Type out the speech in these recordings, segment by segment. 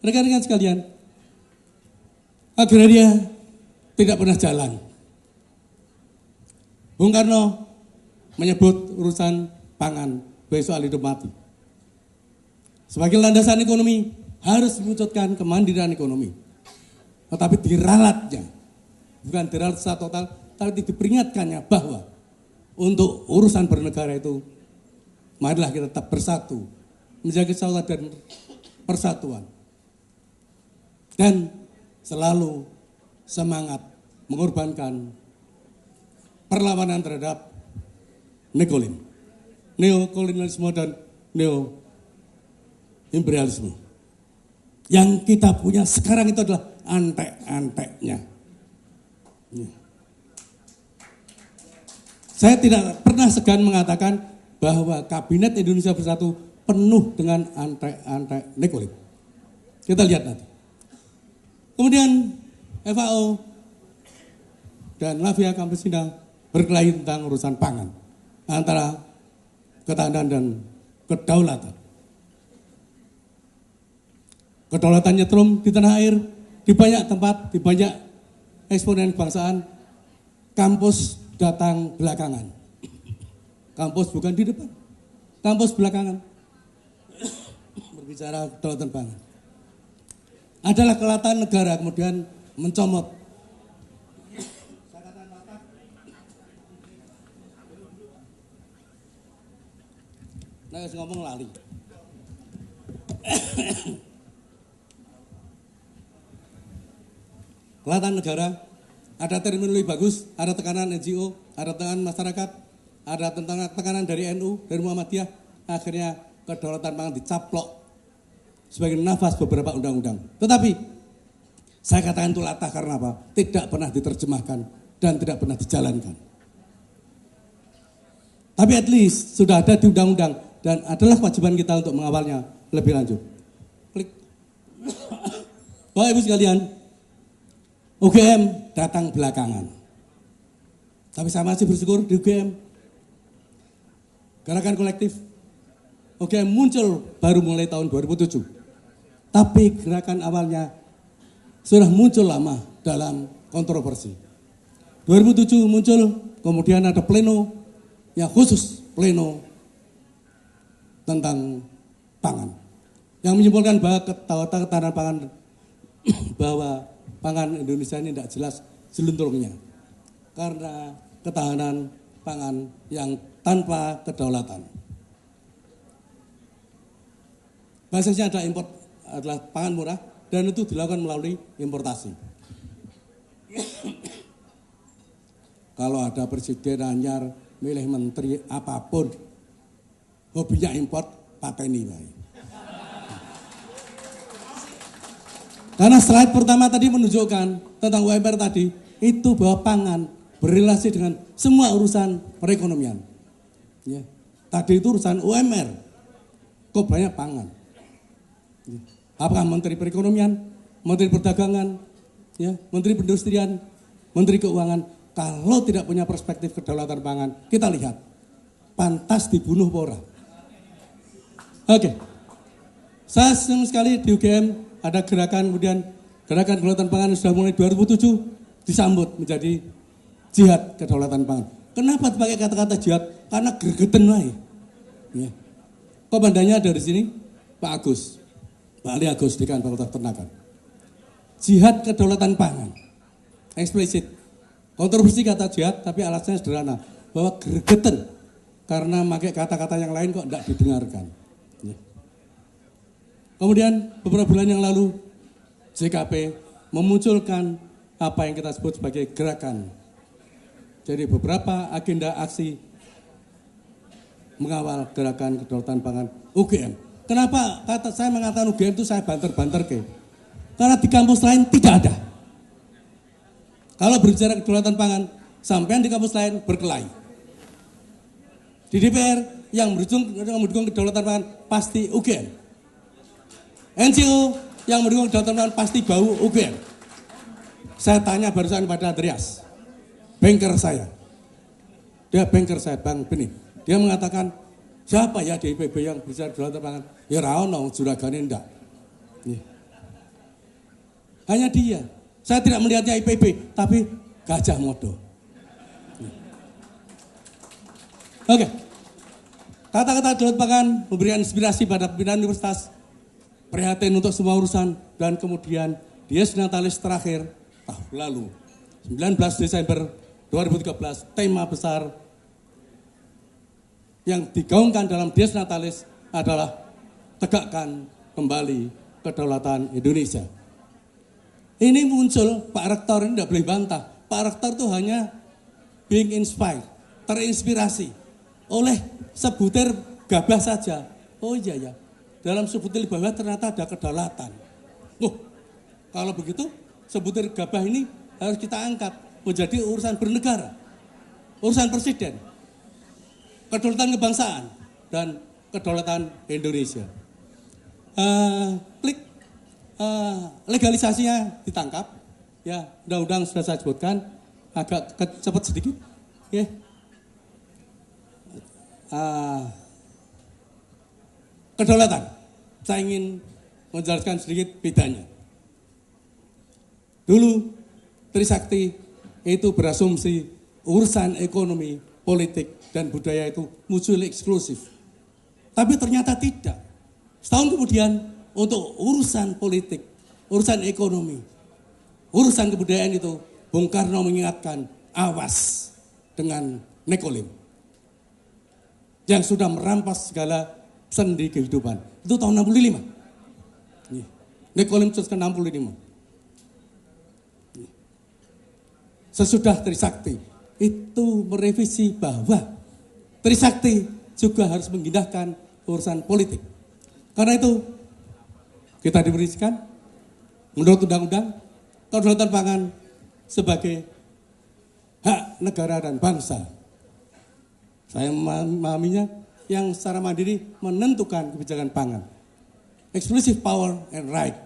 Rekan-rekan sekalian, agraria tidak pernah jalan. Bung Karno menyebut urusan pangan besok hidup mati. Sebagai landasan ekonomi harus mewujudkan kemandirian ekonomi. Tetapi diralatnya, bukan diralat secara total, tapi diperingatkannya bahwa untuk urusan bernegara itu, marilah kita tetap bersatu, menjaga kesatuan dan persatuan. Dan selalu semangat mengorbankan perlawanan terhadap neokolonialisme dan neo-imperialisme. Yang kita punya sekarang itu adalah antek-anteknya. Saya tidak pernah segan mengatakan bahwa Kabinet Indonesia Bersatu penuh dengan antek-antek neokolonial. Kita lihat nanti. Kemudian FAO dan Lavia Campesina berkelahi tentang urusan pangan antara ketahanan dan kedaulatan. Kedaulatan nyetrum di tanah air, di banyak tempat, di banyak eksponen kebangsaan, kampus datang belakangan. Kampus bukan di depan, kampus belakangan. Berbicara kedaulatan pangan. Adalah kelatan negara kemudian mencomot. Nah, ngomong lali. Kelatan negara, ada terminologi bagus, ada tekanan NGO, ada tekanan masyarakat, ada tekanan dari NU, dari Muhammadiyah, akhirnya kedaulatan pangan dicaplok sebagai nafas beberapa undang-undang. Tetapi saya katakan itu latah karena apa? Tidak pernah diterjemahkan dan tidak pernah dijalankan. Tapi at least sudah ada di undang-undang dan adalah kewajiban kita untuk mengawalnya lebih lanjut. Klik. Bapak Ibu sekalian, UGM datang belakangan. Tapi saya masih bersyukur di UGM. Gerakan kolektif UGM muncul baru mulai tahun 2007. Tapi gerakan awalnya sudah muncul lama dalam kontroversi. 2007 muncul, kemudian ada pleno yang khusus pleno tentang pangan. Yang menyimpulkan bahwa ketahanan pangan bahwa pangan Indonesia ini tidak jelas selunturungnya. Karena ketahanan pangan yang tanpa kedaulatan. Basisnya adalah pangan murah dan itu dilakukan melalui importasi. Kalau ada presiden anyar milih menteri apapun, hobinya import, pateni wae. Karena slide pertama tadi menunjukkan tentang UMR tadi, itu bahwa pangan berrelasi dengan semua urusan perekonomian. Ya. Tadi itu urusan UMR, kok banyak pangan. Ya. Apakah Menteri Perekonomian, Menteri Perdagangan, ya, Menteri Perindustrian, Menteri Keuangan, kalau tidak punya perspektif kedaulatan pangan, kita lihat, pantas dibunuh pora. Oke, saya senang sekali di UGM ada gerakan, kemudian gerakan kedaulatan pangan sudah mulai 2007 disambut menjadi jihad kedaulatan pangan. Kenapa dipakai kata-kata jihad? Karena gregeten wae. Ya. Komandannya dari sini, Pak Agus. Pak Ali Agus Dekan Fakultas Peternakan. Jihad kedaulatan pangan. Eksplisit. Kontroversi kata jihad, tapi alasannya sederhana. Bahwa gregeten. Karena pakai kata-kata yang lain kok tidak didengarkan. Ya. Kemudian beberapa bulan yang lalu, JKP memunculkan apa yang kita sebut sebagai gerakan. Jadi beberapa agenda aksi mengawal gerakan kedaulatan pangan UGM. Kenapa saya mengatakan UGM itu saya banter-banter ke? Karena di kampus lain tidak ada. Kalau berbicara kedaulatan pangan, sampean di kampus lain berkelahi. Di DPR yang mendukung kedaulatan pangan pasti UGM. NGO yang mendukung kedaulatan pangan pasti bau UGM. Saya tanya barusan pada Andreas, banker saya. Dia banker saya, Bang Benih. Dia mengatakan, siapa ya di IPB yang bisa kedaulatan pangan? Ya ra ono juragane ndak. Hanya dia. Saya tidak melihatnya IPB, tapi Gajah Mada. Oke. Kata-kata Daud Pangan memberikan inspirasi pada pimpinan universitas, prihatin untuk semua urusan, dan kemudian Dies Natalis terakhir tahun lalu, 19 Desember 2013, tema besar yang digaungkan dalam Dies Natalis adalah tegakkan kembali kedaulatan Indonesia. Ini muncul, Pak Rektor ini tidak boleh bantah. Pak Rektor itu hanya being inspired, terinspirasi oleh sebutir gabah saja. Oh iya ya, dalam sebutir gabah ternyata ada kedaulatan. Kalau begitu, sebutir gabah ini harus kita angkat menjadi urusan bernegara, urusan presiden, kedaulatan kebangsaan, dan kedaulatan Indonesia. Legalisasinya ditangkap, ya undang-undang sudah saya sebutkan, agak cepat sedikit, ya. Kedaulatan, saya ingin menjelaskan sedikit bedanya. Dulu Trisakti itu berasumsi urusan ekonomi, politik, dan budaya itu mutually eksklusif. Tapi ternyata tidak. Setahun kemudian untuk urusan politik, urusan ekonomi, urusan kebudayaan itu Bung Karno mengingatkan awas dengan nekolim yang sudah merampas segala sendi kehidupan. Itu tahun 65. Nekolim terus ke 65. Sesudah Trisakti itu merevisi bahwa Trisakti juga harus mengindahkan urusan politik. Karena itu kita diberikan menurut undang-undang kedaulatan pangan sebagai hak negara dan bangsa. Saya memahaminya yang secara mandiri menentukan kebijakan pangan. Exclusive power and right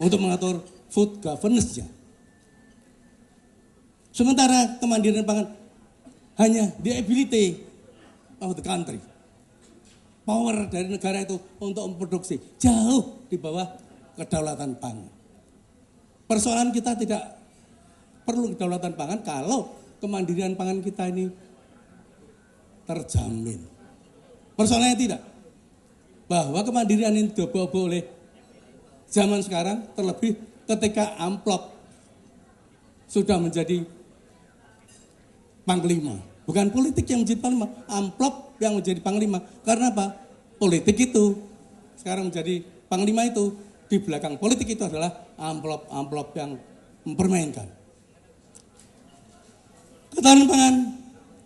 untuk mengatur food governance-nya. Sementara kemandirian pangan hanya the ability of the country. Power dari negara itu untuk memproduksi jauh di bawah kedaulatan pangan. Persoalan kita tidak perlu kedaulatan pangan kalau kemandirian pangan kita ini terjamin. Persoalannya tidak. Bahwa kemandirian ini dibawa oleh zaman sekarang, terlebih ketika amplop sudah menjadi panglima. Bukan politik yang menjadi panglima, amplop yang menjadi panglima. Karena apa? Politik itu sekarang menjadi panglima itu, di belakang politik itu adalah amplop-amplop yang mempermainkan. Ketahanan pangan,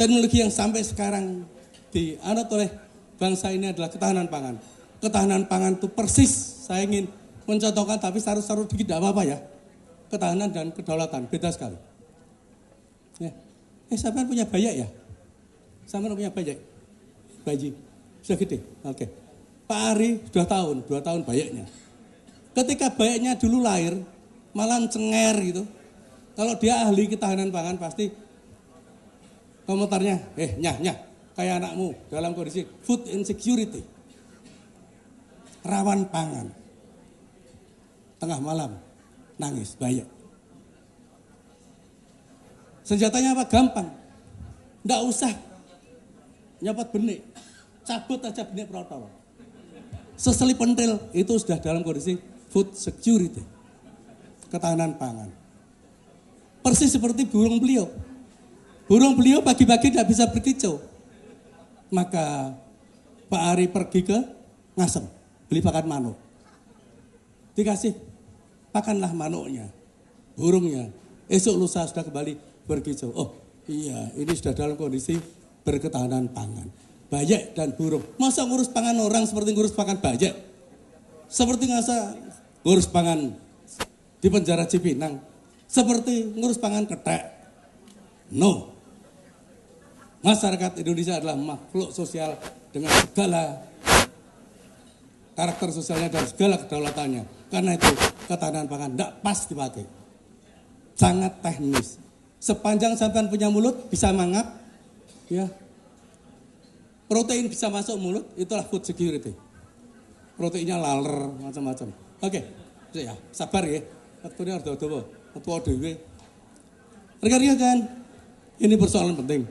teknologi yang sampai sekarang dianut oleh bangsa ini adalah ketahanan pangan. Ketahanan pangan itu persis, saya ingin mencontohkan tapi saru-saru dikit tidak apa-apa ya. Ketahanan dan kedaulatan, beda sekali. Ya. Sampean punya bayak ya? Sampean punya bayak? Bayi? Sudah gede? Oke. Pak Ari sudah 2 tahun bayaknya. Ketika bayaknya dulu lahir, malah cenger gitu. Kalau dia ahli ketahanan pangan pasti komentarnya, nyah, kayak anakmu dalam kondisi food insecurity. Rawan pangan. Tengah malam, nangis, bayak. Senjatanya apa? Gampang. Nggak usah nyopot benih. Cabut aja benih protol. Seselip pentil itu sudah dalam kondisi food security. Ketahanan pangan. Persis seperti burung beliau. Burung beliau pagi-pagi tidak bisa berkicau. Maka Pak Ari pergi ke Ngasem. Beli pakan manuk. Dikasih, pakanlah manuknya. Burungnya. Esok lusa sudah kembali berkicau. Oh iya, ini sudah dalam kondisi berketahanan pangan. Bayak dan burung. Masa ngurus pangan orang seperti ngurus pangan bayak? Seperti ngurus pangan di penjara Cipinang? Seperti ngurus pangan ketek? No. Masyarakat Indonesia adalah makhluk sosial dengan segala karakter sosialnya dan segala kedaulatannya. Karena itu ketahanan pangan tidak pas dipakai. Sangat teknis. Sepanjang sampean punya mulut bisa mangap, ya. Protein bisa masuk mulut, itulah food security. Proteinnya laler macam-macam. Oke, ya, sabar ya. waktunya harus dawa, ketua dewe. Rekan-rekan kan, ini persoalan penting.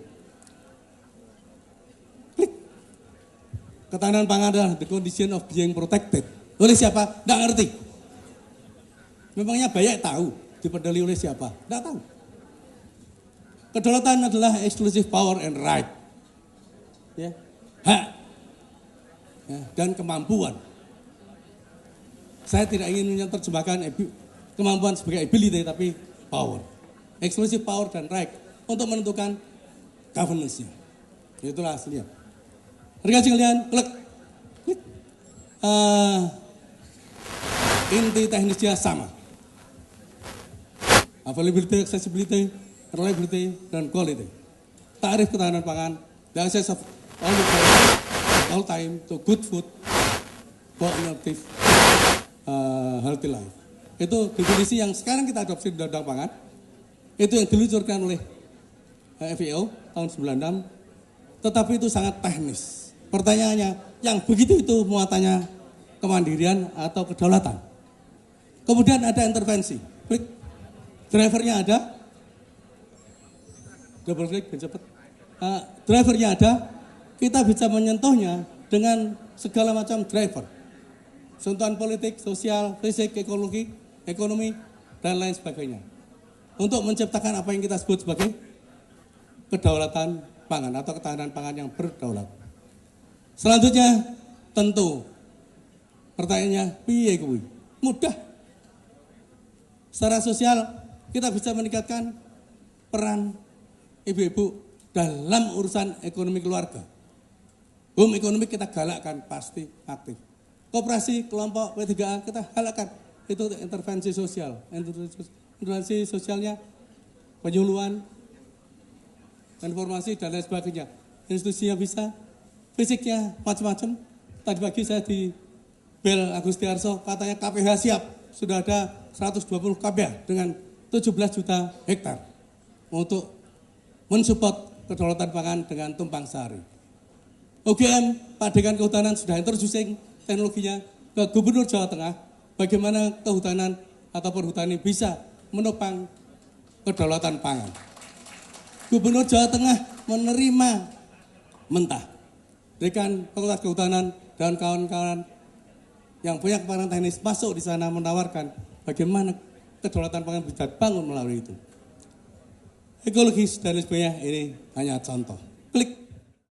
Klik. Ketahanan pangan adalah the condition of being protected. Oleh siapa? Nggak ngerti. Memangnya banyak tahu diperdali oleh siapa? Nggak tahu. Kedaulatan adalah exclusive power and right. Ya. Hak. Ya, dan kemampuan. Saya tidak ingin menerjemahkan kemampuan sebagai ability, tapi power. Exclusive power dan right untuk menentukan governance-nya. Itulah aslinya. Rekan sekalian, klik. Inti teknisnya sama. Availability, accessibility, reliability, dan quality. Tarif ketahanan pangan, the access of all time to good food for innovative healthy life. Itu definisi yang sekarang kita adopsi di Undang-Undang Pangan. Itu yang diluncurkan oleh FAO tahun 96. Tetapi itu sangat teknis. Pertanyaannya, yang begitu itu muatannya kemandirian atau kedaulatan. Kemudian ada intervensi. Klik. Drivernya ada. Double klik, biar cepat. Drivernya ada. Kita bisa menyentuhnya dengan segala macam driver. Sentuhan politik, sosial, fisik, ekologi, ekonomi, dan lain sebagainya. Untuk menciptakan apa yang kita sebut sebagai kedaulatan pangan atau ketahanan pangan yang berdaulat. Selanjutnya, tentu pertanyaannya, piye kuwi? Mudah. Secara sosial, kita bisa meningkatkan peran ibu-ibu dalam urusan ekonomi keluarga. Home ekonomi kita galakkan, pasti aktif. Koperasi, kelompok P3A kita galakkan. Itu intervensi sosial. Intervensi sosialnya, penyuluhan, informasi, dan lain sebagainya. Institusinya bisa, fisiknya macam-macam. Tadi pagi saya di Bel Agustiarso, katanya KPH siap. Sudah ada 120 KPH dengan 17 juta hektar untuk mensupport kedaulatan pangan dengan tumpang sari. UGM, Padekan Kehutanan sudah introducing teknologinya ke Gubernur Jawa Tengah, bagaimana kehutanan atau perhutani bisa menopang kedaulatan pangan. Gubernur Jawa Tengah menerima mentah. Dekan Fakultas Kehutanan dan kawan-kawan yang punya kepakaran teknis masuk di sana menawarkan bagaimana kedaulatan pangan bisa dibangun melalui itu. Ekologis dan lain sebagainya, ini hanya contoh. Klik.